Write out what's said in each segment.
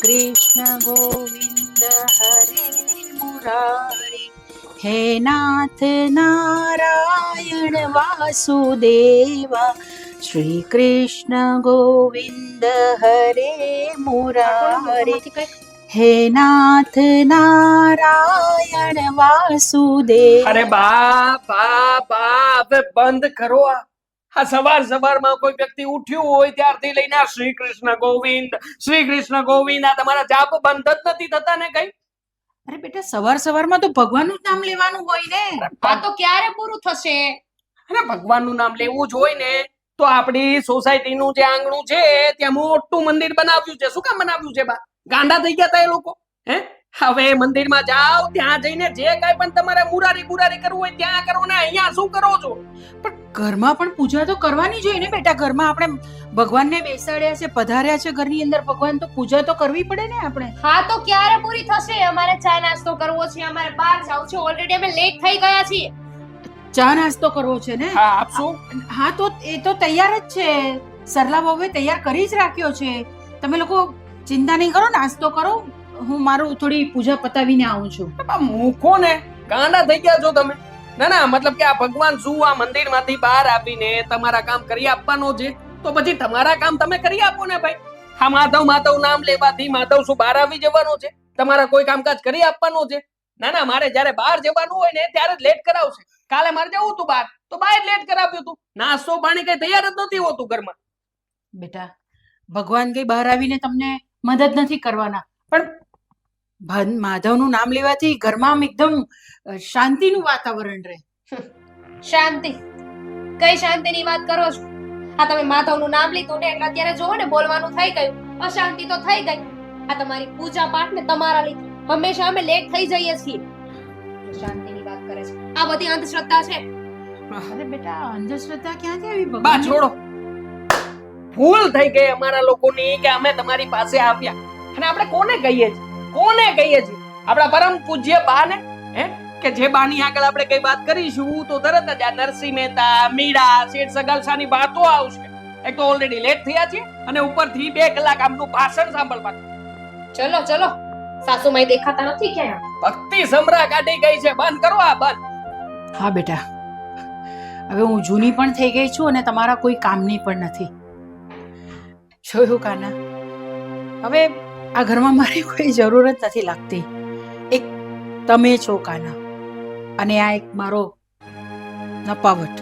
कृष्ण गोविंद हरे मुरारी, हे नाथ नारायण वासुदेवा, श्री कृष्ण गोविंद हरे मुरारी, हे नाथ नारायण वासुदेव। અરે બા બા બા હવે બંધ કરો આ સવારમાં કોઈ વ્યક્તિ ઉઠ્યું હોય ત્યારથી લઈને આ શ્રી કૃષ્ણ ગોવિંદ આ તમારા જાપ બંધ જ નથી થતા ને કઈ? અરે બેટા, સવારમાં તો ભગવાનનું જ નામ લેવાનું હોય ને. આ તો ક્યારે પૂરું થશે? અરે ભગવાનનું નામ લેવું જ હોય ને તો આપણી સોસાયટીનું જે આંગણું છે ત્યાં મોટું મંદિર બનાવ્યું છે. શું કામ બનાવ્યું છે બા? ગાંડા થઈ ગયા તા એ લોકો? હે, હવે મંદિરમાં જાઓ, ત્યાં જઈને જે કાંઈ પણ તમારે મુરારી કરવું હોય ત્યાં કરો ને. અહીંયા શું કરો છો? પણ ઘરમાં પણ પૂજા તો કરવાની જોઈએ ને બેટા. ઘરમાં આપણે ભગવાનને બેસાડ્યા છે, પધાર્યા છે ઘરની અંદર ભગવાન, તો પૂજા તો કરવી પડે ને આપણે. હા તો ક્યારે પૂરી થશે? અમારે ચા નાસ્તો કરવો છે, અમારે બહાર જવું છે, ઓલરેડી અમે લેટ થઈ ગયા છીએ. ચા નાસ્તો કરવો છે ને? હા આપશું. હા તો એ તો તૈયાર જ છે. સરલા વહુએ તૈયાર કરી જ રાખ્યો છે. તમે લોકો ચિંતા નહીં કરો, નાસ્તો કરો. હું મારું થોડી પૂજા પતાવીને આવું છું. મૂકો ને, ગાંડા થઈ ગયા છો તમે. ના મતલબ કે આ ભગવાન શું આ મંદિરમાંથી બહાર આવીને તમારા કામ કરી આપવાનો છે તો પછી તમારા કામ તમે કરી આપો ને ભાઈ. હા માધવ નામ લેવાથી માધવ શું બહાર આવી જવાનો છે? તમારા કોઈ કામકાજ કરી આપવાનો છે? ના મારે જ્યારે બહાર જવાનું હોય ને ત્યારે જ લેટ કરાવશે. કાલે મારે જવું હતું બહાર તો બહાર લેટ કરાવ્યું હતું. નાસ્તો પાણી કઈ તૈયાર જ નથી હોતું ઘરમાં. બેટા, ભગવાન કઈ બહાર આવીને તમને મદદ નથી કરવાના, પણ માધવનું નામ લેવાથી ઘરમાં આમ એકદમ શાંતિનું વાતાવરણ રહે. શાંતિ? કઈ શાંતિની વાત કરો છો? આ તમે માધવનું નામ લીધું ને એટલે અત્યારે જોવો ને બોલવાનું થઈ ગયું. અશાંતિ તો થઈ ગઈ. આ તમારી પૂજા પાઠ ને તમારા લીધે હંમેશા અમે લેટ થઈ જઈએ છીએ. શાંતિની વાત કરે છે. આ બધી અંધશ્રદ્ધા છે. અરે બેટા, અંધશ્રદ્ધા ક્યાંથી આવી? બા ભગવાન છોડો. ભૂલ થઈ ગઈ અમારા લોકોની કે અમે તમારી પાસે આવ્યા અને આપણે કોને કહીએ છીએ? આપણા પરમ પૂજ્ય બાને, હે, કે જે બાની આગળ આપણે કઈ વાત કરીશું તો તરત જ આ નરસિંહ મહેતા, મીરા, શેઠ સગાલસાની વાતો આવશે. એક તો ઓલરેડી લેટ થયા છે અને ઉપરથી 2 કલાક આમનું ભાષણ સાંભળવાનું. ચલો સાસુમાઈ દેખાતા નથી ક્યાં? ભક્તિ સમરા કાઢી ગઈ છે. બંધ કરો આ, બંધ. હા બેટા, હવે હું જૂની પણ થઈ ગઈ છું અને તમારા કોઈ કામની પણ નથી. જોયું કાના, હવે આ ઘરમાં મારી કોઈ જરૂર જ નથી લાગતી. એક તમે છો કાના, અને આ એક મારો નપાવટ.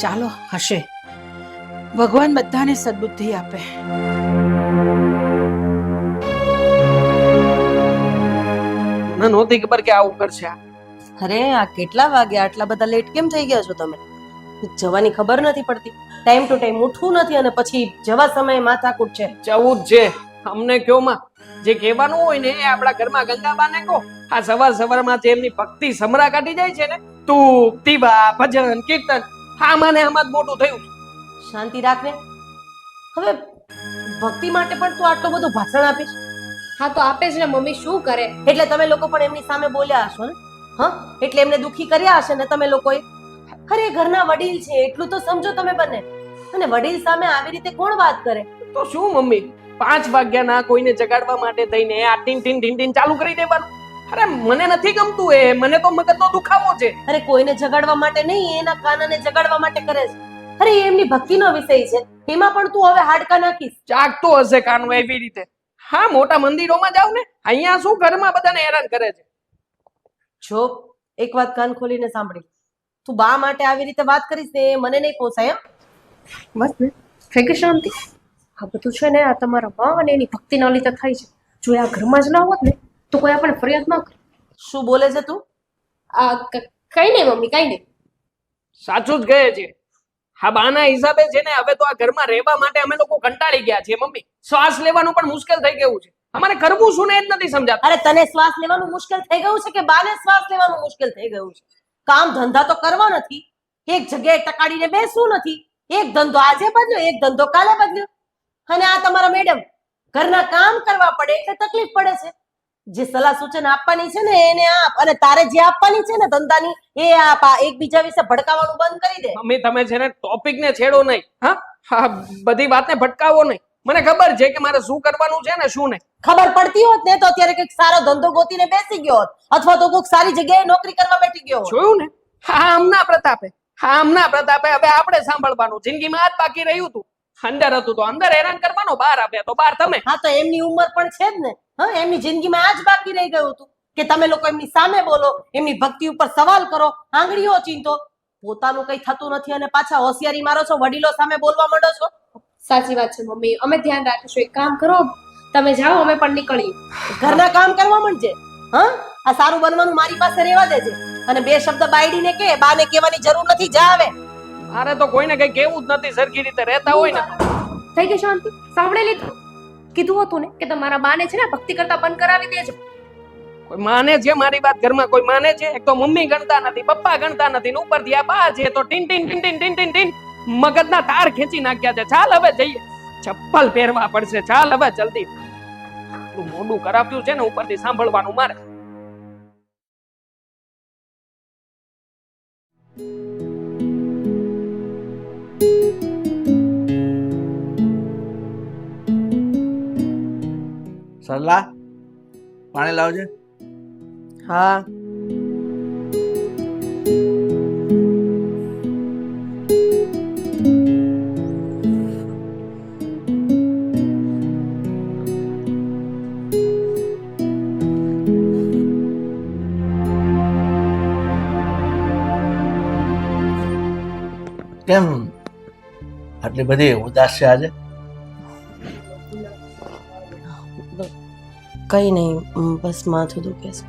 ચાલો, હશે. ભગવાન બધાને સદબુદ્ધિ આપે. મને નહોતી ખબર કે આવું કરશે. અરે આ કેટલા વાગ્યા? આટલા બધા લેટ કેમ થઈ ગયા છો તમે? જવાની ખબર નથી પડતી. ટાઈમ ટુ ટાઈમ ઉઠવું નથી અને પછી જવા સમયે માથાકૂટ છે. જવું જ છે. અમને કયો માં, જે કહેવાનું હોય ને એ આપણા ઘરમાં ગંગાબાને કહો. આ સવારમાં જે એમની ભક્તિ સમરા કાઢી જાય છે ને, તું દીવા, ભજન, કીર્તન, આમાં જ મોટું થયું. શાંતિ રાખને. હવે ભક્તિ માટે પણ તું આટલું બધું ભાષણ આપીશ? હા તો આપે જ ને મમ્મી, શું કરે? એટલે તમે લોકો પણ એમની સામે બોલ્યા હશો ને? હા, એટલે એમને દુખી કર્યા હશે ને તમે લોકોએ? અરે ઘરના વડીલ છે એટલું તો સમજો તમે બંને. અને વડીલ સામે આવી રીતે કોણ વાત કરે? તો શું મમ્મી, 5 વાગ્યાના કોઈને જગાડવા માટે થઈને આ ટીન ચાલુ કરી દેવાનું? અરે મને નથી ગમતું એ. મને તો મગજનો દુખાવો છે. અરે કોઈને જગાડવા માટે નહીં, એના કાનને જગાડવા માટે કરે છે. અરે એ એમની ભક્તિનો વિષય છે, એમાં પણ તું હવે હાડકા નાખીશ? જાગતો હશે કાનો એવી રીતે. હા, મોટા મંદિરોમાં જાવ ને, અહીંયા શું ઘરમાં બધાને હેરાન કરે છે. જો એક વાત કાન ખોલીને સાંભળી, તું બા માટે આવી રીતે વાત કરીશ ને એ મને નહીં પોસાય. બસ ને, થઈ ગઈ શાંતિ. આ બધું છે ને આ તમારા માં અને એની ભક્તિના લીધે થાય છે. જો આ ઘરમાં જ ના હોત ને તો કોઈ આપણે ફરિયાદ ના કરે. શું બોલે છે તું? કઈ નહીં મમ્મી, કઈ નહીં. સાચું જ કહે છે. હા, બાના હિસાબે છે ને હવે તો આ ઘરમાં રહેવા માટે અમે લોકો કંટાળી ગયા છીએ મમ્મી. શ્વાસ લેવાનું પણ મુશ્કેલ થઈ ગયું છે. અમારે કરવું શું ને એ જ નથી સમજાતું. અરે તને શ્વાસ લેવાનું મુશ્કેલ થઈ ગયું છે કે બાને શ્વાસ લેવાનું મુશ્કેલ થઈ ગયું છે? કામ ધંધા તો કરવા નથી, એક જગ્યાએ ટકાડીને બેસવું નથી. એક ધંધો આજે બદલ્યો, એક ધંધો કાલે બદલ્યો. અને આ તમારા મેડમ ઘરના કામ કરવા પડે એટલે તકલીફ પડે છે. જે સલાહ સૂચન આપવાની છે ને એને આપ, અને તારે જે આપવાની છે ને ધંધાની એ આપ. આ એકબીજા વિશે ભડકાવાનું બંધ કરી દે. મમ્મી તમે છે ને ટોપિક ને છેડો નહીં. હા, બધી વાતને ભટકાવો નહીં. મને ખબર છે કે મારે શું કરવાનું છે ને શું નહીં. ખબર પડતી હોત ને તો અત્યારે કંઈક સારો ધંધો ગોતીને બેસી ગયો હોત અથવા તો કોઈક સારી જગ્યાએ નોકરી કરવા બેઠી ગયો હોત. જોયું ને? હા આમના પ્રતાપે હવે આપણે સાંભળવાનું. જિંદગીમાં આ જ બાકી રહ્યું હતું. અંદર હતું તો અંદર હેરાન કરવાનો, બહાર આવ્યા તો બહાર તમે. હા તો એમની ઉંમર પણ છે જ ને. હા એમની જિંદગીમાં આ જ બાકી રહી ગયું હતું કે તમે લોકો એમની સામે બોલો, એમની ભક્તિ ઉપર સવાલ કરો, આંગળીઓ ચીંધો. પોતાનું કઈ થતું નથી અને પાછા હોશિયારી મારો છો, વડીલો સામે બોલવા માંડો છો. સાચી વાત છે મમ્મી, અમે ધ્યાન રાખીશું. એક કામ કરો, તમે જાઓ, અમે પણ નીકળીએ. ઘરના કામ કરવા માંડજે. હા આ સારું બનવાનું મારી પાસે રહેવા દેજે અને બે શબ્દ બાયડીને કે બાને કહેવાની જરૂર નથી. જા આવે. મારે તો કોઈને કઈ કેવું જ નથી. સરખી રીતે રહેતા હોય ને. થઈ ગઈ શાંતિ? સાંભળી લીધું? કીધું હતું ને કે તમારા બાને છે ને ભક્તિ કરતા બંધ કરાવી દેજો. કોઈ માને છે મારી વાત? ઘરમાં કોઈ માને છે? એક તો મમ્મી ગણતા નથી, પપ્પા ગણતા નથી, ને ઉપરથી આ બા છે તો tin tin tin tin tin tin tin મગજના તાર ખેંચી નાખ્યા છે. ચાલ હવે જઈએ, ચપ્પલ પહેરવા પડશે. ચાલ હવે જલ્દી. મોઢું કરાવ્યું છે ને ઉપરથી સાંભળવાનું મારે. સરલા, પાણી લાવજે. હા કેમ આટલી બધી ઉદાસ છે આજે? કઈ નહીં, બસ માથું દુખે છે.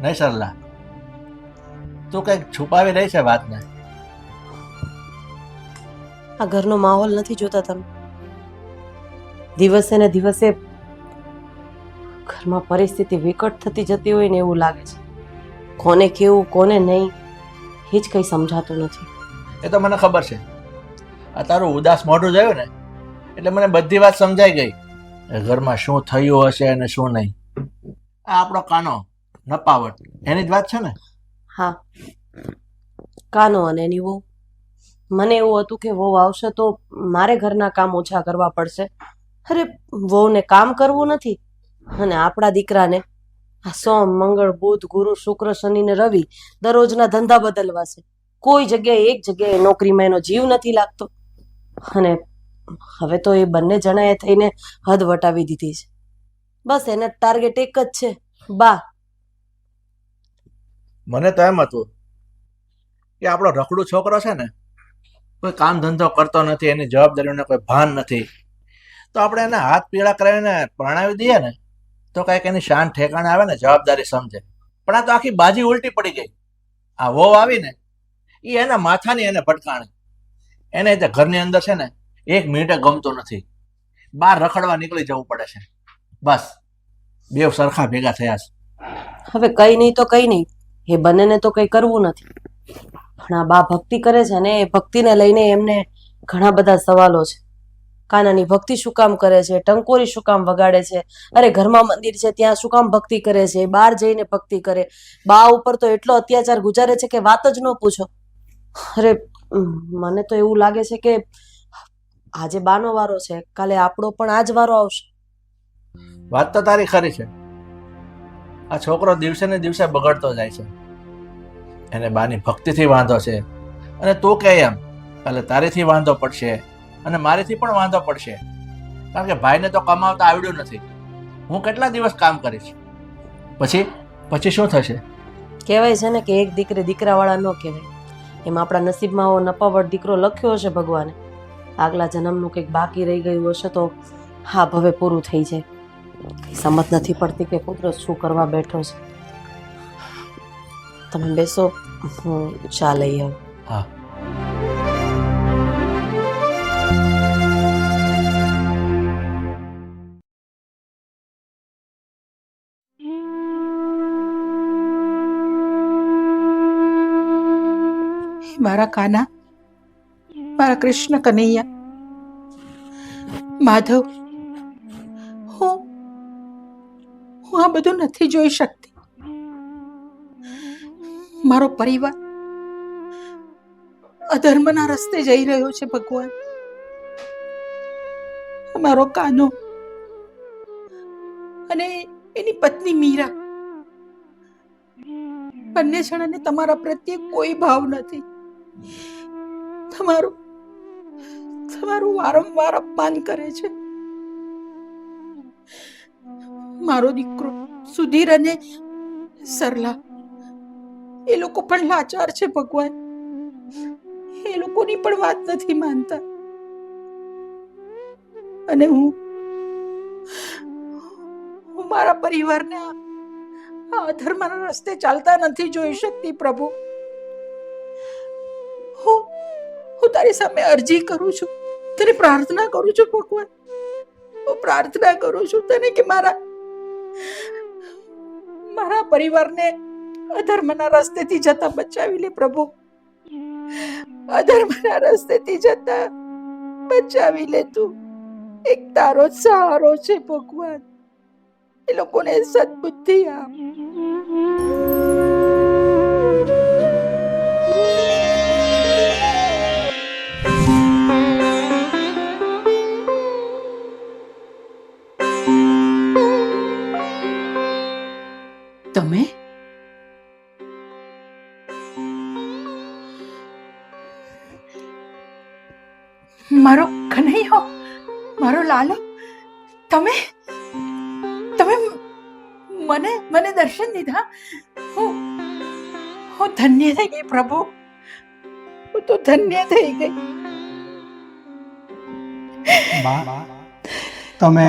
નહીં સરલા, તું કઈક છુપાવી રહી છે વાતને. આ ઘરનો માહોલ નથી જોતા તમે? દિવસે ને દિવસે ઘરમાં પરિસ્થિતિ વિકટ થતી જતી હોય ને એવું લાગે છે. કોને કેવું કોને નહીં એ જ કઈ સમજાતું નથી. એ તો મને ખબર છે. આ તારું ઉદાસ મોઢું જોયું ને એટલે મને બધી વાત સમજાઈ ગઈ. ઘરમાં શું થયું હશે અને શું નહીં. આ આપણો કાનો નપાવટ, એની જ વાત છે ને? હા, કાનો અને એની વહુ. મને એવું હતું કે વહુ આવશે તો મારે ઘરના કામ ઓછા કરવા પડશે. અરે વહુને કામ કરવું નથી અને આપણા દીકરાને આ સોમ મંગળ બુધ ગુરુ શુક્ર શનિ ને રવિ દરરોજના ધંધા બદલવા છે. કોઈ જગ્યાએ એક જગ્યાએ નોકરીમાં એનો જીવ નથી લાગતો અને હવે તો એ બંને જણાએ થઈને હદ વટાવી દીધી છે. બસ એના ટાર્ગેટ એક જ છે, બા. મને તો એમ હતું કે આપણો રખડું છોકરો છે ને, કોઈ કામ ધંધો કરતો નથી, એની જવાબદારીઓને કોઈ ભાન નથી, તો આપણે એને હાથ પીળા કરાવીને પરણાવી દઈએ ને તો કઈક એની શાન ઠેકાણે આવે ને, જવાબદારી સમજે. પણ આ તો આખી બાજી ઉલટી પડી ગઈ. આ વહુ આવીને એ એના માથાની એને ભટકાણી. એને તે ઘરની અંદર છે ને એક મિનિટે ગમતું નથી. બહાર રખડવા નીકળી જવું પડે છે. બસ બેવ સરખા ભેગા થયા છે. હવે કઈ નહીં તો કઈ નહીં, એ બંનેને તો કઈ કરવું નથી. પણ આ બા ભક્તિ કરે છે ને એ ભક્તિને લઈને એમને ઘણા બધા સવાલો છે. કાનાની ભક્તિ શું કામ કરે છે? ટંકોરી શું કામ વગાડે છે? અરે ઘરમાં મંદિર છે ત્યાં શું કામ ભક્તિ કરે છે? બહાર જઈને ભક્તિ કરે. બા ઉપર તો એટલો અત્યાચાર ગુજારે છે કે વાત જ ન પૂછો. અરે મને તો એવું લાગે છે કે આજે બાનો વારો છે, કાલે આપણો પણ આ જ વારો આવશે. વાત તો તારી ખરી છે. આ છોકરો દિવસે ને દિવસે બગડતો જાય છે. એને બાની ભક્તિથી વાંધો છે અને તું કે એમ કાલે તારીથી વાંધો પડશે અને મારીથી પણ વાંધો પડશે. કારણ કે ભાઈને તો કમાવતા આવડ્યું નથી. હું કેટલા દિવસ કામ કરીશ? પછી શું થશે? કહેવાય છે ને કે એક દીકરે દીકરાવાળા ન કહેવાય. એમાં આપણા નસીબમાં નપાવટ દીકરો લખ્યો હશે ભગવાને. આગલા જન્મનું કંઈક બાકી રહી ગયું હશે તો હા હવે પૂરું થઈ જાય. કઈ સમજ નથી પડતી કે કુદરત શું કરવા બેઠો છે. તમે બેસો, હું ચા લઈ આવું. હા. મારા કાના, મારા કૃષ્ણ કનૈયા, માધવ, હું આ બધું નથી જોઈ શકતી. મારો પરિવાર અધર્મના રસ્તે જઈ રહ્યો છે. ભગવાન, મારો કાનો અને એની પત્ની મીરા બંને જણાને તમારા પ્રત્યે કોઈ ભાવ નથી. તમારું વારંવાર અપમાન કરે છે. મારો દીકરો સુધીર અને સરલા એ લોકો પણ લાચાર છે ભગવાન. એ લોકોની પણ વાત નથી માનતા અને હું મારા પરિવારને આ અધર્મના રસ્તે ચાલતા નથી જોઈ શકતી પ્રભુ. હું તારી સામે અરજી કરું છું, તને પ્રાર્થના કરું છું ભગવાન. હું પ્રાર્થના કરું છું તને કે મારા પરિવારને અધર્મના રસ્તેથી જતા બચાવી લે પ્રભુ. અધર્મના રસ્તેથી જતા બચાવી લે તું. એક તારો જ સહારો છે ભગવાન. એ લોકોને સદબુદ્ધિ આપ. તમે મારો કનૈયો, મારો લાલો, તમે મને દર્શન દીધા. હું ધન્ય થઈ ગઈ પ્રભુ. હું તો ધન્ય થઈ ગઈ. બા, તમે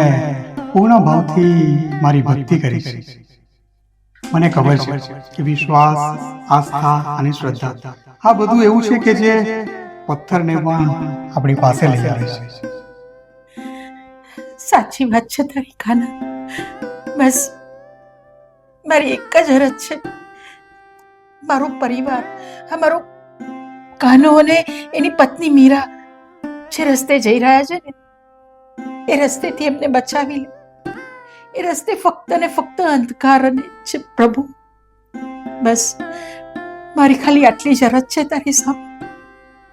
પૂર્ણ ભાવથી મારી ભક્તિ કરી છે. મને ખબર છે કે વિશ્વાસ, આસ્થા અને શ્રદ્ધા આ બધું એવું છે કે જે પથ્થરને પણ આપણી પાસે લઈ આવે છે. સાચી વાત છે તારી કાના. બસ મારી એક જ અરજ છે, મારો પરિવાર, મારો કાનો અને એની પત્ની મીરા જે રસ્તે જઈ રહ્યા છે ને એ રસ્તેથી એમને બચાવી લે. એ રસ્તે ફક્ત ને ફક્ત અંધકાર અને છે પ્રભુ. બસ મારી ખાલી આટલી જ અરજ છે તારી સામે.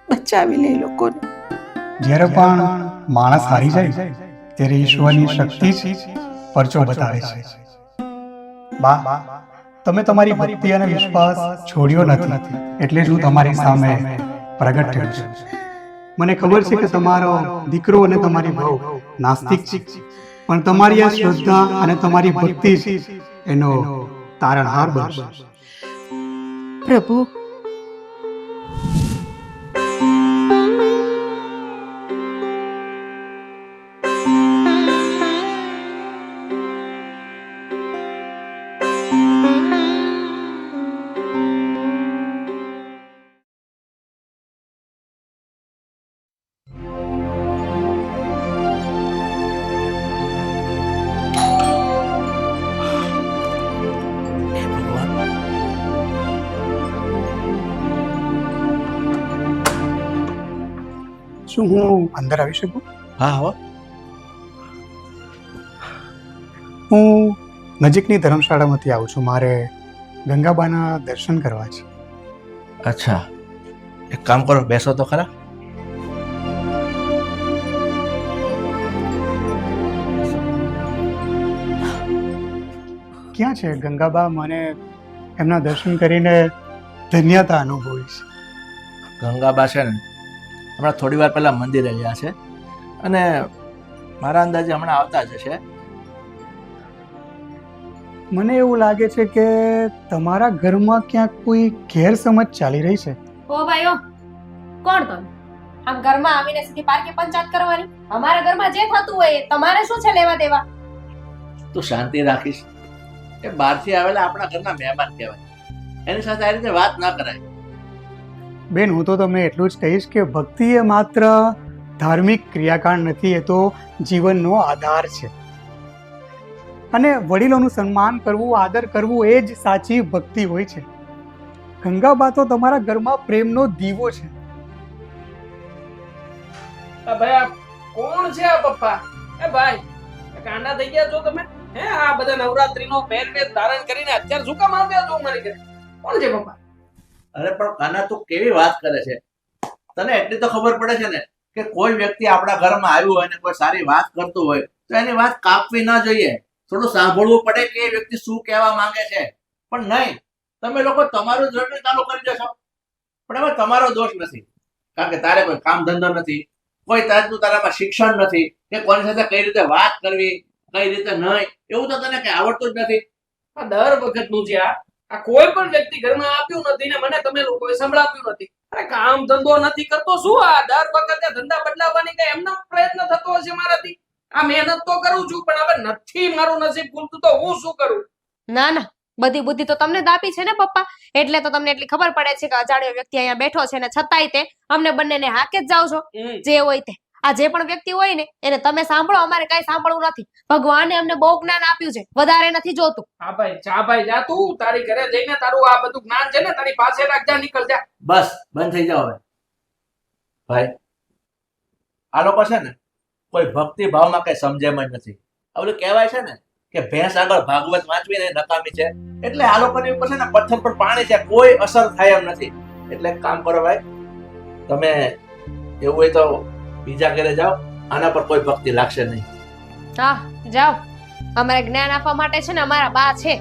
બચાવી લે લોકોને. જ્યારે પણ માણસ હારી જાય ત્યારે ઈશ્વરની શક્તિ જ પરચો બતાવે છે. બા, તમે તમારી ભક્તિ અને વિશ્વાસ છોડ્યો નથી, એટલે જ હું તમારી સામે પ્રગટ થયો છું. મને ખબર છે કે તમારો દીકરો અને તમારી વહુ નાસ્તિક છે, પણ તમારી આ શ્રદ્ધા અને તમારી ભક્તિ જ એનો તારણહાર બનશે. પ્રભુ, શું હું અંદર આવી શકું? હા હો. હું નજીકની ધર્મશાળામાંથી આવું છું. મારે ગંગાબાના દર્શન કરવા છે. અચ્છા, એક કામ કરો, બેસો તો ખરા. ક્યાં છે ગંગાબા? મને એમના દર્શન કરીને ધન્યતા અનુભવી છે. ગંગાબા છે ને હમણાં થોડી વાર પહેલા મંદિરે ગયા છે અને મારા અંદાજે હમણાં આવતા જ હશે. મને એવું લાગે છે કે તમારા ઘરમાં ક્યાંક કોઈ ગેરસમજ ચાલી રહી છે. ઓ ભાઈઓ, કોણ તમે? આમ ઘરમાં આવીને સીધી પાર્કે પંચાયત કરવાની? અમારા ઘરમાં જે થતું હોય એ તમારે શું છે લેવા દેવા? તું શાંતિ રાખીશ. એ બહારથી આવેલા આપણા ઘરના મહેમાન કહેવાય, એની સાથે આ રીતે વાત ના કરાય. બેન, હું તો તમને એટલું જ કહીશ કે ભક્તિ એ માત્ર ધાર્મિક ક્રિયાકાંડ નથી, એ તો જીવનનો આધાર છે. અને વડીલોનું સન્માન કરવું, આદર કરવું એ જ સાચી ભક્તિ હોય છે. ગંગાબા તો તમારા ઘરમાં પ્રેમનો દીવો છે. ભાઈ આ કોણ છે આ પપ્પા? એ ભાઈ કાંડા થઈ ગયા છો તમે? હે આ બધા નવરાત્રીનો પહેરવેશ ધારણ કરીને અત્યારે શું કામ આવ્યા છો મારી ઘરે? કોણ છે પપ્પા? અરે પણ કાના તું કેવી વાત કરે છે? તને એટલી તો ખબર પડે છે ને કે કોઈ વ્યક્તિ આપણા ઘરમાં આવ્યું હોય ને કોઈ સારી વાત કરતું હોય તો એની વાત કાપવી ન જોઈએ, થોડું સાંભળવું પડે કે એ વ્યક્તિ શું કહેવા માંગે છે. પણ નહીં, તમે લોકો તમારું જ રટણ ચાલુ કરી દેશો. પણ એમાં તમારો દોષ નથી, કારણ કે તારે કોઈ કામ ધંધો નથી, કોઈ તારામાં શિક્ષણ નથી કે કોની સાથે કઈ રીતે વાત કરવી કઈ રીતે નહીં, એવું તો તને કઈ આવડતું જ નથી. આ દર વખતનું છે આ કોઈ પણ વ્યક્તિ ઘરમાં આપ્યું નથી ને મને તમે લોકોએ સંભળાવ્યું નથી. અરે કામ ધંધો નથી કરતો શું આ દર વખતે ધંધા બદલાવવાની કઈ એમનો પ્રયત્ન થતો હશે મારાથી? આ મહેનત તો કરું છું પણ હવે નથી મારું નસીબ ખુલતું તો હું શું કરું? ના ના, બધી બુદ્ધિ તો તમને જ આપી છે ને પપ્પા, એટલે તો તમને એટલી ખબર પડે છે કે અજાણ્યો વ્યક્તિ અહીંયા બેઠો છે ને છતાંય તે અમને બંનેને હાકે જ જાવ છો. જે હોય તે, આ જે પણ વ્યક્તિ હોય ને એને તમે સાંભળો, અમારે કઈ સાંભળવું નથી. ભગવાને અમને બહુ જ્ઞાન આપ્યું છે, વધારે નથી જોતું. હા ભાઈ જા તું તારી ઘરે જઈને તારું આ બધું જ્ઞાન છે ને તારી પાસે રાખજા, નીકળ જા. બસ બંધ થઈ જાઓ હવે. ભાઈ, આ લોકો છે ને કોઈ ભક્તિ ભાવમાં કઈ સમજે જ નથી. ઓલું કહેવાય છે ને કે ભેંસ આગળ ભાગવત વાંચવી ને નકામી છે, એટલે આ લોકોની ઉપર છે ને પથ્થર પર પાણી છે, કોઈ અસર થાય એમ નથી. એટલે એક કામ કરો ભાઈ, તમે એવું હોય તો બીજા ઘરે જાઓ, આના પર કોઈ ભક્તિ લાગશે નહીં. હા જાઓ, અમારે જ્ઞાન આપવા માટે છે ને અમારા બા છે.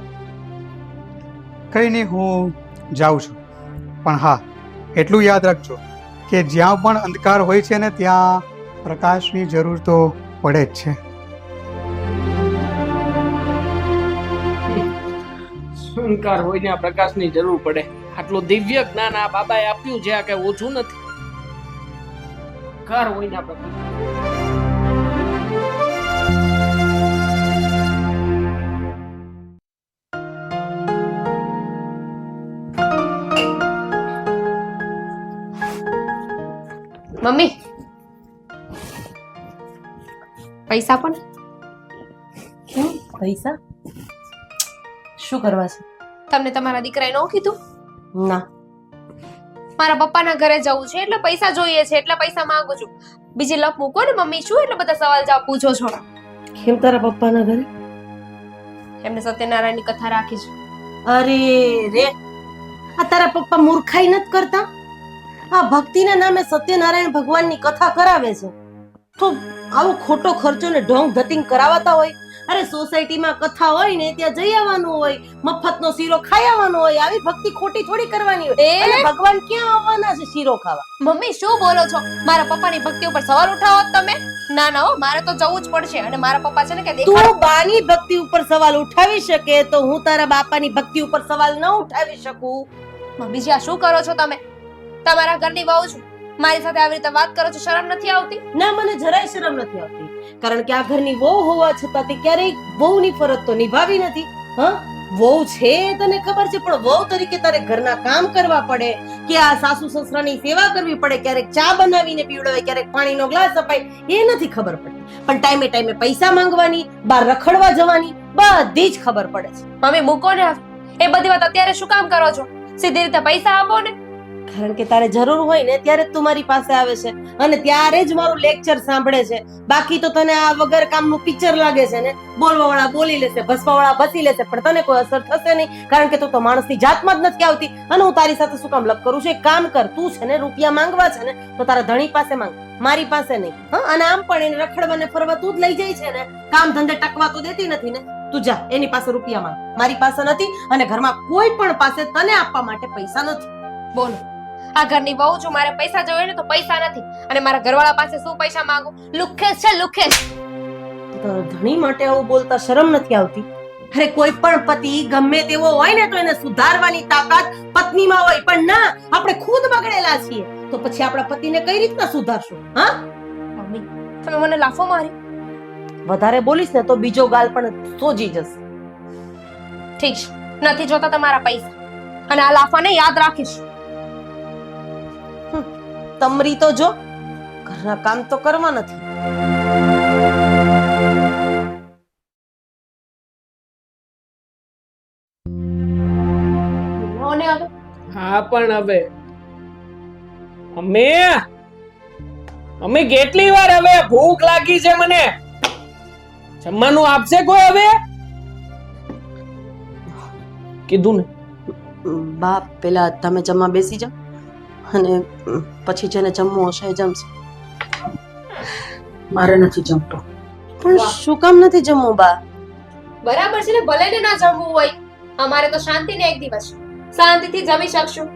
કંઈ નહીં, હું જાઉં છું. પણ હા, એટલું યાદ રાખજો કે જ્યાં પણ અંધકાર હોય છે ને ત્યાં પ્રકાશની જરૂર તો પડે જ છે. સંસ્કાર હોય ને પ્રકાશની જરૂર પડે. આટલું દિવ્ય જ્ઞાન આ બાબાએ આપ્યું છે, આ કઈ ઓછું નથી. કાર હોય ને પ્રકાશ. મમ્મી, પૈસા પણ કેમ પૈસા શું કરવા છે? તમને તમારા દીકરાએ ન કીધું? ના, મારા પપ્પાના ઘરે જવું છે એટલે પૈસા જોઈએ છે, એટલે પૈસા માંગુ છું. બીજી લપ મૂકો ને મમ્મી, શું એટલે બધા સવાલ જવાબ પૂછો છો? કેમ તારા પપ્પાના ઘરે? એમને સત્યનારાયણની કથા રાખી છે. અરે રે, આ તારા પપ્પા મૂર્ખાઈ નથી કરતા? આ ભક્તિના નામે સત્યનારાયણ ભગવાનની કથા કરાવે છે તો આવો ખોટો ખર્ચો ને ઢોંગ ધતિંગ કરાવતા હોય. અરે સોસાયટીમાં કથા હોય ને ત્યાં જઈ આવવાનું હોય, મફતનો શીરો ખાઈ આવવાનો હોય. આવી ભક્તિ ખોટી થોડી કરવાની હોય. અને ભગવાન ક્યાં આવવાના છે શીરો ખાવા? મમ્મી શું બોલો છો? મારા પપ્પાની ભક્તિ ઉપર સવાલ ઉઠાવો તમે? ના ના, હો, મારે તો જવું જ પડશે. અને મારા પપ્પા છે ને કે તું બાની ભક્તિ ઉપર સવાલ ઉઠાવી શકે તો હું તારા બાપાની ભક્તિ ઉપર સવાલ ન ઉઠાવી શકું? મમ્મી જી, આ શું કરો છો તમે? તમારા ઘરની વહુ છું, મારી સાથે આવી રીતે વાત કરો છો, શરમ નથી આવતી? ના, મને જરાય શરમ નથી આવતી, કારણ કે આ ઘરની વહુ હોવા છતાં તે ક્યારેય વહુની ફરજ તો નિભાવી નથી. હા, વહુ છે તને ખબર છે, પણ વહુ તરીકે તારે ઘરના કામ કરવા પડે, કે આ સાસુ સસરાની સેવા કરવી પડે, ક્યારેક ચા બનાવીને પીવડાવે, ક્યારેક પાણીનો ગ્લાસ અપાય, એ નથી ખબર પડતી. પણ ટાઈમે ટાઈમે પૈસા માંગવાની, બહાર રખડવા જવાની બધી જ ખબર પડે છે. મમ્મી મૂકો ને, એ બધી વાત અત્યારે શું કામ કરો છો? સીધી રીતે પૈસા આપો ને. કારણ કે તારે જરૂર હોય ને ત્યારે જ તું મારી પાસે આવે છે અને ત્યારે જ મારું લેક્ચર સાંભળે છે. બાકી તો તને આ વગર કામનું પિક્ચર લાગે છે ને, બોલવાવાળા બોલી લેશે, ભસવાવાળા ભસી લેશે, પણ તને કોઈ અસર થશે નહીં, કારણ કે તું તો માણસની જાતમાં જ નથી આવતી. અને હું તારી સાથે શું કામ લપ કરું છું? એક કામ કર, તું છે ને રૂપિયા માંગવા છે ને તો તારા ધણી પાસે માંગ, મારી પાસે નહીં. હા, અને આમ પણ એને રખડવા ને ફરવા તું જ લઈ જાય છે ને, કામ ધંધે ટકવા તો દેતી નથી ને. તું જા, એની પાસે રૂપિયા માંગ, મારી પાસે નથી. અને ઘરમાં કોઈ પણ પાસે તને આપવા માટે પૈસા નથી. બોલો, આ ઘરની વહુ છું, મારે પૈસા જોઈએ ને તો પૈસા નથી. અને મારા ઘરવાળા પાસે શું પૈસા માંગુ? લુખેશ છે, લુખેશ. ધણી માટે આવું બોલતા શરમ નથી આવતી? અરે કોઈ પણ પતિ ગમે તેવો હોય ને તો એને સુધારવાની તાકાત પત્નીમાં હોય, પણ ના, આપણે ખુદ બગડેલા છીએ તો પછી આપણા પતિને કઈ રીતના સુધારશું? હા મમ્મી, તમે મને લાફો મારી. વધારે બોલીશ ને તો બીજો ગાલ પણ સોજી જશે. ઠીક છે, નથી જોતા તમારા પૈસા, અને આ લાફાને યાદ રાખીશ. તમરી તો જો, ઘરના કામ તો કરવા નથી. હા પણ હવે મમ્મી કેટલી વાર? હવે ભૂખ લાગી છે મને, જમવાનું આપશે કોઈ? હવે કીધું ને. બા, પેલા તમે જમવા બેસી જાઓ અને પછી જેને જમવું હશે એ જમશે. મારે નથી જમતો. પણ શું કામ નથી જમવું બા? બરાબર છે ને, ભલે ને ના જમવું હોય, અમારે તો શાંતિ ને એક દિવસ શાંતિથી જમી શકશું.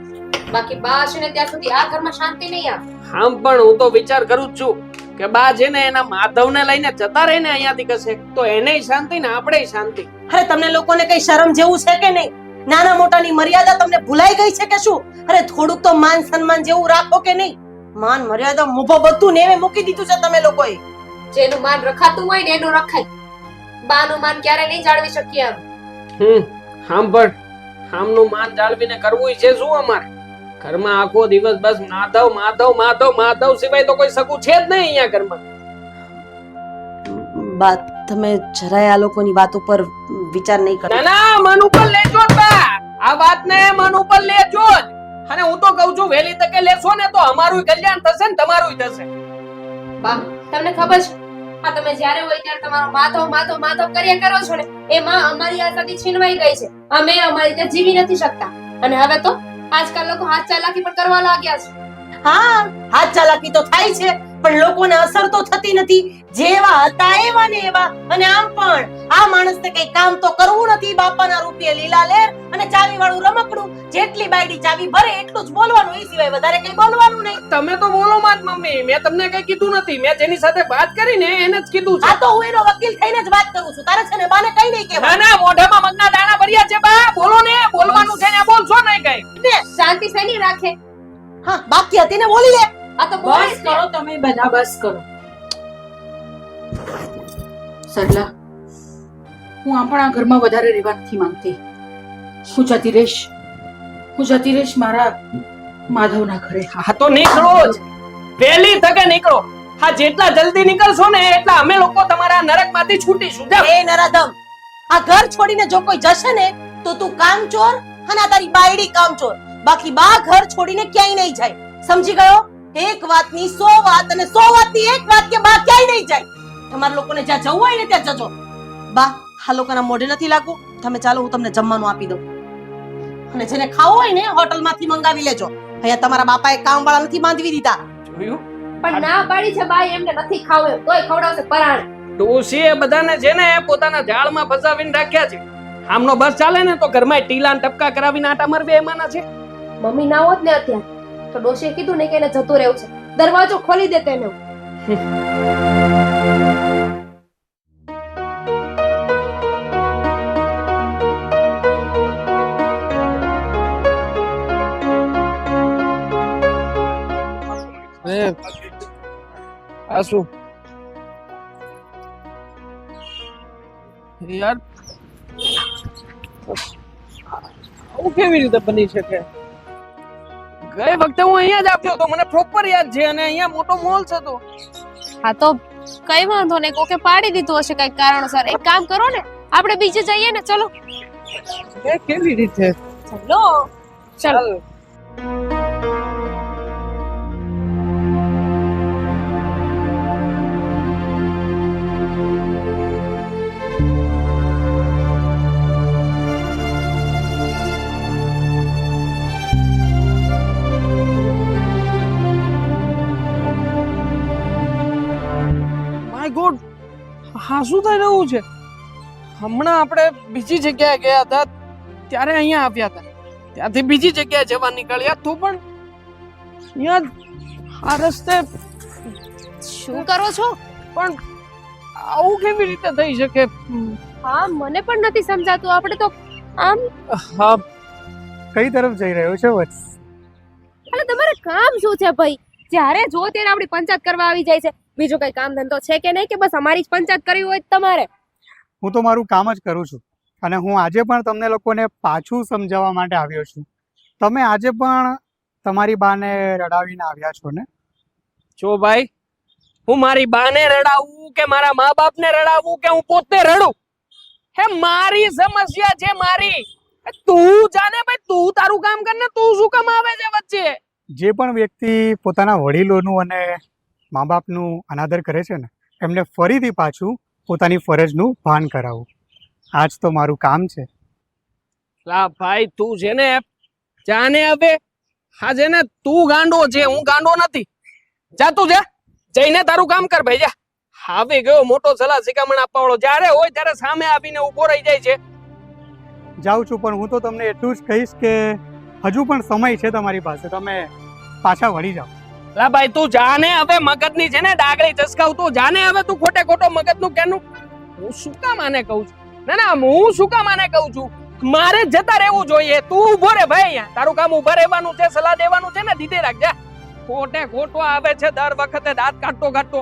બાકી બા છે ને ત્યાં સુધી આ ઘરમાં શાંતિ નહીં આવે. આમ પણ હું તો વિચાર કરું જ છું કે બા છે ને એના માધવને લઈને જતા રહે ને અહીંયાથી કશે, તો એનેય શાંતિ ને આપણેય શાંતિ. અરે તમને લોકોને કઈ શરમ જેવું છે કે નહીં? નાના મોટાની મર્યાદા તમને ભૂલાઈ ગઈ છે કે શું? અરે થોડુંક તો માન સન્માન જેવું રાખો કે નહીં? માન મર્યાદા મોભો બધું નેવે મૂકી દીધું છે તમે લોકોએ. જેનું માન રખાતું હોય ને એનું રખાય. બાનું માન ક્યારે નહીં જાળવી શકીએ અમે. આમ પણ આમનું માન જાળવીને કરવું છે શું અમારે? ઘરમાં આખો દિવસ બસ માધવ માધવ માધવ માધવ સિવાય તો કોઈ સગું છે જ નહીં અહીંયા ઘરમાં. બા તમે જરાય આ લોકોની વાત ઉપર વિચાર નહીં કરો. ના ના, મન ઉપર લેજો જ બા, આ વાતને મન ઉપર લેજો જ. અને હું તો કહું છું વહેલી તકે લેશો ને તો અમારું કલ્યાણ થશે ને તમારું થશે. બા તમને ખબર છે, આ તમે જ્યારે હોય ત્યારે તમારો માધવ માધવ માધવ કર્યા કરો છો ને, એમાં અમારી આઝાદી છીનવાઈ ગઈ છે. અમે અમારી રીતે જીવી નથી શકતા. અને હવે તો આજકાલ લોકો હાથ ચાલાકી પણ કરવા લાગ્યા છે. હા, હાથ ચાલાકી તો થાય છે, પણ લોકોને અસર તો થતી નથી. જેવા હતા એવા ને એવા. અને આમ પણ આ માણસને કઈ કામ તો કરવું નથી. બાપાના રૂપિયે લીલા લેર અને ચાવી વાળું રમકડું. જેટલી બાયડી ચાવી ભરે એટલું જ બોલવાનું, એ સિવાય વધારે કઈ બોલવાનું નહીં. તમે તો બોલો માં જ મમ્મી, મેં તમને કઈ કીધું નથી. મેં જેની સાથે વાત કરી ને એને જ કીધું છે. આ તો હું એનો વકીલ થઈને જ વાત કરું છું. તારે છે ને બાને કઈ નહીં ના કહેવાનું. ના, મોઢામાં મગના દાણા ભર્યા છે બા, બોલો ને, બોલવાનું છે ને બોલશો નહીં કઈ. શાંતિ શેની રાખે? હા, બાકી હતી ને બોલી લે. આ તો બોલે બસ જ ને. કરો તમે બધા, બસ કરો. સરલા, હું આમ પણ આ ઘરમાં વધારે રહેવા નથી માંગતી. હું જતી રહીશ મારા માધવના ઘરે. હા તો નીકળો જ, વહેલી તકે નીકળો. હા, જેટલા જલ્દી નીકળશો ને એટલા અમે લોકો તમારા નરકમાંથી છૂટીશું. જાઓ. એ નરાધમ, આ ઘર છોડીને જો કોઈ જશે ને તો તું કામચોર અને આ તારી બાયડી કામચોર. બાકી બા ઘર છોડીને ક્યાંય નહીં જાય. સમજી ગયો? એક વાતની 100 વાત અને 100 વાતની એક વાત કે બા ક્યાંય નહીં જાય. તમારા લોકોને જ્યાં જવું હોય ને ત્યાં જજો. બા, આ લોકોના મોઢે નથી લાગવું. તમે ચાલો, હું તમને જમવાનું આપી દઉં. અને જેને ખાવું હોય ને હોટલમાંથી મંગાવી લેજો. અહીંયા તમારા બાપાએ કામવાળા નથી બાંધવી દીધા. જોયું? પણ ના પાડી છે બાઈ એમને નથી ખાવું એમ, તોય ખવડાવશે પરાણે. ડોશીએ બધાને છે ને પોતાના જાળમાં ફસાવીને રાખ્યા છે. આમનો બસ ચાલે ને તો ઘરમાં ટીલા ને ટપકા કરાવીને આટા મારવે એમાંના છે. મમ્મી ના હોત ને અત્યારે તો ડોશીએ કીધું ને કે એને જતું રહેવું છે, દરવાજો ખોલી દે તેને. આ શું યાર, આવું કેવી રીતે બની શકે? ગઈ વખતે હું અહીંયા જ આપ્યો તો, મને પ્રોપર યાદ છે. અને અહીંયા મોટો મોલ છે તો. હા તો કઈ વાંધો નહીં, કોકે પાડી દીધું હશે કઈ કારણોસર. એક કામ કરો ને, આપણે બીજે જઈએ ને. ચલો એ કેવી રીતે? ચલો ચલો. માય ગોડ, હા શું થઈ રહ્યું છે? હમણાં આપણે બીજી જગ્યાએ ગયા હતા ત્યારે અહીંયા આવ્યા હતા, ત્યાંથી બીજી જગ્યાએ જવા નીકળ્યા તો પણ અહીંયા આ રસ્તે. શું કરો છો? પણ આવું કેવી રીતે થઈ શકે? હા મને પણ નથી સમજાતું. આપણે તો આમ. હા, કઈ તરફ જઈ રહ્યો છે વત્સ? અરે તમારે કામ શું છે ભાઈ? જ્યારે જો ત્યારે આપણી પંચાયત કરવા આવી જાય છે. બીજું કઈ કામ ધંધો છે કે નહીં, કે બસ અમારી જ પંચાયત કરવી હોય તમારે? હું તો મારું કામ જ કરું છું અને હું આજે પણ તમને લોકોને પાછું સમજાવવા માટે આવ્યો છું. તમે આજે પણ તમારી બાને રડાવીને આવ્યા છો ને? જો ભાઈ, હું મારી બાને રડાવું કે મારા મા બાપને રડાવું કે હું પોતે રડું, હે મારી સમસ્યા છે મારી. તું જાને ભાઈ, તું તારું કામ કર ને, તું શું કામ આવે છે વચ્ચે? જે પણ વ્યક્તિ પોતાના વડીલોનું અને મા બાપનું અનાદર કરે છે ને, એમને ફરીથી પાછું પોતાની ફરજનું ભાન કરાવવું. આજ તો મારું કામ છે. લા ભાઈ, તું છે ને જાને હવે. હા છે ને, તું ગાંડો છે, હું ગાંડો નથી. જા તું જા, જઈને તારું કામ કર ભાઈ, જા. આવી ગયો મોટો સલાહ શિખામણ આપવા વાળો. જ્યારે હોય ત્યારે સામે આવીને ઊભો રહી જાય છે. જાઉં છું, પણ હું તો તમને એટલું જ કહીશ કે હજુ પણ સમય છે તમારી પાસે, તમે પાછા વળી જાઓ. લા ભાઈ તું જાને હવે મગજની છે ને ડાગરી ચસકાવતો જાને હવે તું ખોટે ખોટો મગજનું કેનું. હું શું કામ આને કહું છું? ના હું શું કામ આને કહું છું? મારે જતા રહેવું જોઈએ. તું ઊભો રે ભાઈ અહીંયા. તારું કામ ઊભા રહેવાનું છે, સલાહ દેવાનું છે ને દીધે રાખજે. ખોટે ખોટો આવે છે દર વખતે દાંત કાઢતો કાઢતો.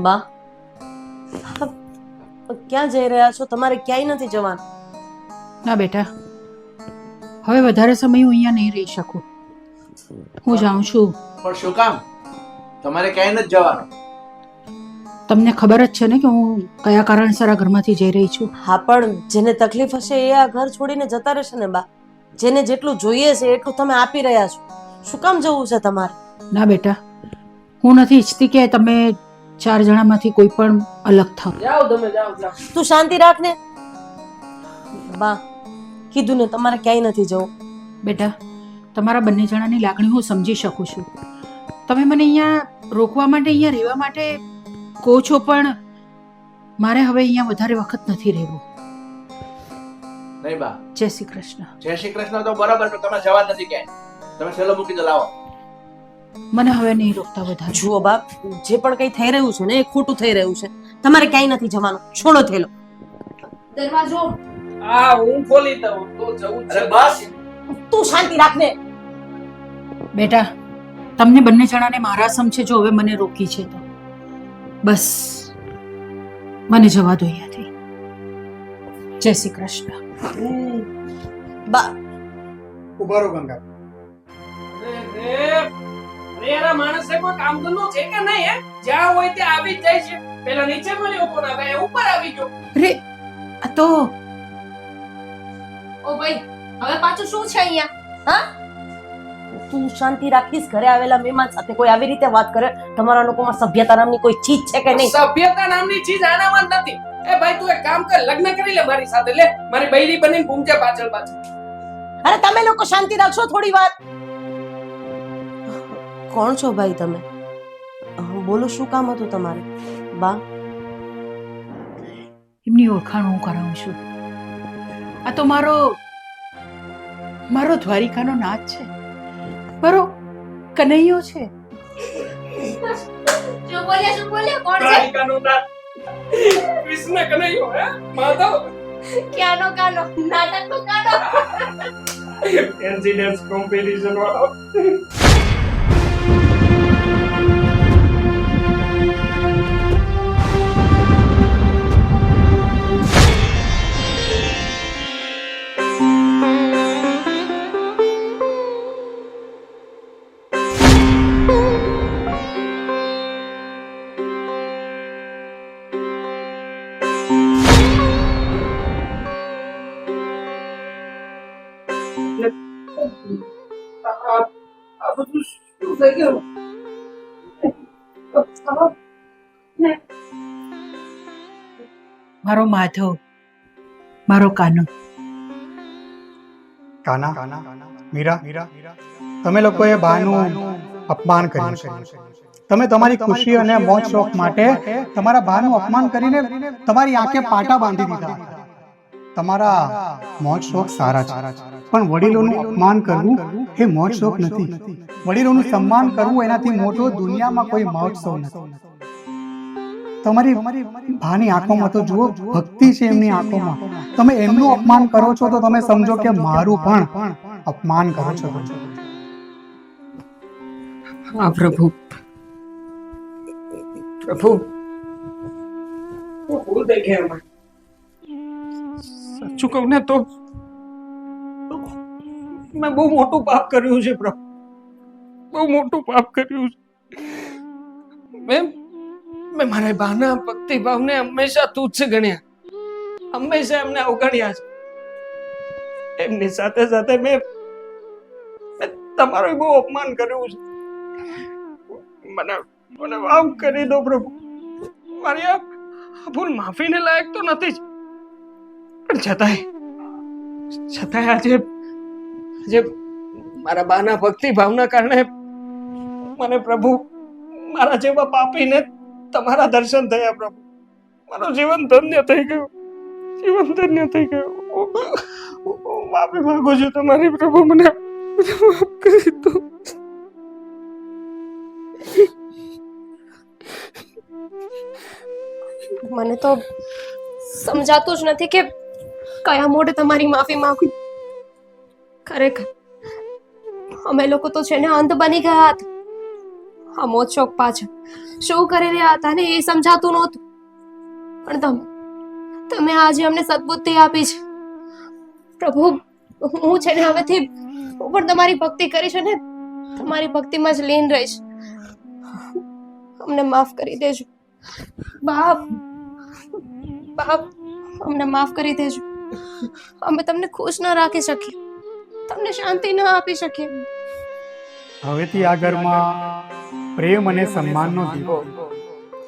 બા ક્યાં જઈ રહ્યા છો? તમારે ક્યાંય નથી જવાનું. ના બેટા, હવે વધારે સમય હું અહીંયા નહીં રહી શકું. હું જાઉં છું. પણ શું કામ? તમારે ક્યાંય નથી જવાનું. તમને ખબર જ છે ને કે હું કયા કારણસર આ ઘરમાંથી જઈ રહી છું. હા, પણ જેને તકલીફ હશે એ આ ઘર છોડીને જતા રહેશે ને બા. જેને જેટલું જોઈએ છે એટલું તમે આપી રહ્યા છો. શું કામ જવું છે તમારે? ના બેટા, હું નથી ઈચ્છતી કે તમે 4 જણામાંથી કોઈ પણ અલગ થાવ. જાઓ તમે જાઓ જાઓ. તું શાંતિ રાખ ને બા. કીધું ને તમારે ક્યાંય નથી જવું. બેટા, તમારા બંને જણાની લાગણી હું સમજી શકું છું. તમે મને અહીંયા રોકવા માટે, અહીંયા રહેવા માટે કહો છો, પણ મારે હવે અહીંયા વધારે વખત નથી રહેવું. નહીં બા. જય શ્રી કૃષ્ણ. જય શ્રી કૃષ્ણ તો બરાબર, પણ તમે જવા નથી ક્યાંય. તમે છેલ્લો મૂકી દો, લાવો. મને હવે નહીં રોકતા વધારે. જુઓ બાપ, જે પણ કઈ થઈ રહ્યું છે ને એ ખોટું થઈ રહ્યું છે. તમારે ક્યાંય નથી જવાનું. છોડો થેલો. દરવાજો હા હું ખોલી દઉં તો જવું છે. અરે બસ. તું શાંતિ રાખ ને. બેટા, તમને બંને જણાને મારા સમ છે. જો હવે મને રોકી છે તો બસ મને જવા દો અહીંયાથી. જય શ્રી કૃષ્ણ. બા ઉભા રહો ગંગા. અરે યાર, માણસે કોઈ કામ ધંધો છે કે નહીં? હે જ્યાં હોય ત્યાં આવી જ જાય છે. પેલા નીચે મળ્યો કોણ, હવે ઉપર આવી ગયો. અરે આ તો ઓ ભાઈ, હવે પાછું શું છે અહીંયા? હા, તું શાંતિ રાખીશ. ઘરે આવેલા મહેમાન સાથે કોઈ આવી રીતે વાત કરે? તમારા લોકોમાં સભ્યતા નામની કોઈ ચીજ છે કે નહીં? સભ્યતા નામની ચીજ આનામાં જ નથી. એ ભાઈ તું એક કામ કર, લગ્ન કરી લે મારી સાથે. લે મારી બૈરી બનીને ઘૂમજે પાછળ પાછળ. અરે તમે લોકો શાંતિ રાખશો થોડી વાર? કોણ છો ભાઈ તમે? બોલો, શું કામ હતું તમારે? બા એમની ઓળખાણ હું કરાવું છું. આ તો મારો દ્વારિકાનો નાથ છે, મારો કનૈયો છે. શું બોલ્યા કોણ છે? દ્વારિકાનો નાથ કૃષ્ણ કનૈયો. હે માધવ ક્યાંનો કાનો? નાટકનો કાનો? એન્જિનિયર્સ કોમ્પિટિશન વાળો. આ બધું શું થઈ ગયું? મારો માધવ, મારો કાનો. કાના, મીરા, તમે લોકોએ બાનું અપમાન કર્યું છે. તમે તમારી ખુશી અને મોજ શોખ માટે તમારા બાનું અપમાન કરીને તમારી આંખે પાટા બાંધી દીધા. તમારા મોજ શોખ સારા છે, પણ વડીલોનું અપમાન કરવું એ મોજ શોખ નથી. વડીલોનું સન્માન કરવું એનાથી મોટો દુનિયામાં કોઈ મહોત્સવ નથી. તમારી ભાની આંખોમાં તો જુઓ, ભક્તિ છે એમની આંખોમાં. તમે એમનું અપમાન કરો છો તો તમે સમજો કે મારું પણ અપમાન કરો છો. હા પ્રભુ, પ્રભુ ભૂલ થઈ ગઈ અમારી. સાચું કહું ને તો મેં બહુ મોટું પાપ કર્યું છે પ્રભુ, બહુ મોટું પાપ કર્યું છે. મેં મારા બાના ભક્તિભાવને હંમેશા તુચ્છ ગણ્યા, હંમેશા એમને અવગણ્યા છે. એમની સાથે સાથે મેં તમારું બહુ અપમાન કર્યું છે. મને માફ કરી દો પ્રભુ. મારી આ ભૂલ માફીને લાયક તો નથી જ, પણ છતાંય આજે મારા બાના ભક્તિ ભાવના કારણે મને પ્રભુ મારા જેવા પાપીને તમારા દર્શન થયા પ્રભુ. મારું જીવન ધન્ય થઈ ગયું, જીવન ધન્ય થઈ ગયું. હું માફી માંગુ છું તમારી પ્રભુ, મને માફ કરી દો. મને તો સમજાતું જ નથી કે કયા મોઢે તમારી માફી માંગુ. ખરેખર અમે લોકો તો છે ને અંત બની ગયા હતા. આ મોજશોખ પાછળ શું કરી રહ્યા હતા ને એ સમજાતું નહોતું. પણ તમે આજે અમને સદબુદ્ધિ આપી છે પ્રભુ. હું છે ને હવેથી હું પણ તમારી ભક્તિ કરીશ ને તમારી ભક્તિમાં જ લીન રહીશ. અમને માફ કરી દેજો બાપ. બાપ, અમને માફ કરી દેજો. અમે તમને ખુશ ન રાખી શકીએ, તમને શાંતિ ન આપી શકીએ. હવેથી આ ઘરમાં પ્રેમ અને સન્માનનો દીવો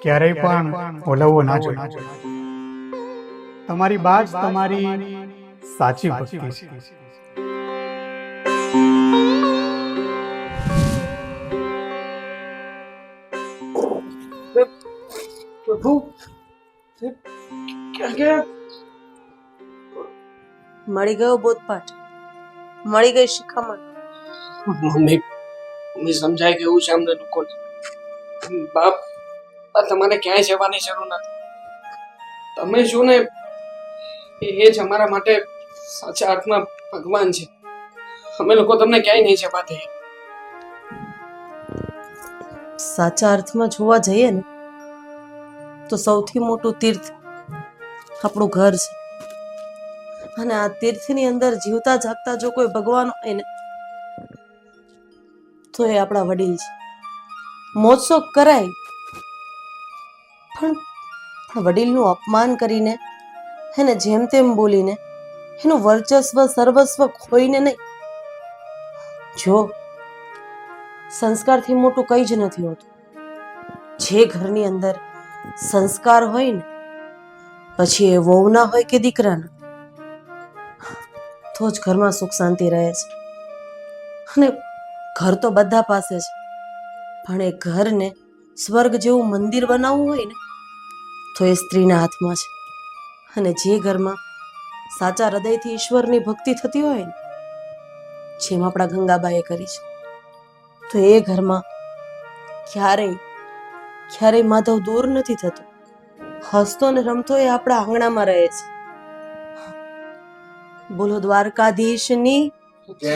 ક્યારેય પણ ઓલવવો ના જોઈએ. તમારી બા જ તમારી સાચી ભક્તિ છે. પ્રભુ ક્યાં ગયા? મળી ગયો બોધપાઠ, મળી ગઈ શિખામણ. મમ્મી સમજાય કે એવું છે અમને લોકોને. બાપ, આ તમારે ક્યાંય જવાની જરૂર નથી. તમે શું ને એ જ અમારા માટે સાચા અર્થમાં ભગવાન છે. અમે લોકો તમને ક્યાંય નહીં જવા દઈએ. સાચા અર્થમાં જોવા જઈએ ને તો સૌથી મોટું તીર્થ આપણું ઘર છે. અને આ તીર્થની અંદર જીવતા જાગતા જો કોઈ ભગવાન હોય ને તો એ આપણા વડીલ છે. મોજશોખ કરાય પણ વડીલનું અપમાન કરીને એને જેમ તેમ બોલીને એનું વર્ચસ્વ સર્વસ્વ ખોઈને નહીં. જો સંસ્કારથી મોટું કંઈ જ નથી હોતું. જે ઘરની અંદર સંસ્કાર હોય ને, પછી એ વહુના હોય કે દીકરાના, તો જ ઘરમાં સુખ શાંતિ રહે છે. અને ઘર તો બધા પાસે છે, પણ એ ઘરને સ્વર્ગ જેવું મંદિર બનાવવું હોય ને તો એ સ્ત્રીના હાથમાં છે. અને જે ઘરમાં સાચા હૃદયથી ઈશ્વરની ભક્તિ થતી હોય ને, જેમ આપણા ગંગાબાએ કરી છે, તો એ ઘરમાં ક્યારેય માધવ દૂર નથી થતો. હસતો ને રમતો એ આપણા આંગણામાં રહે છે. બોલો દ્વારકાધીશની જય.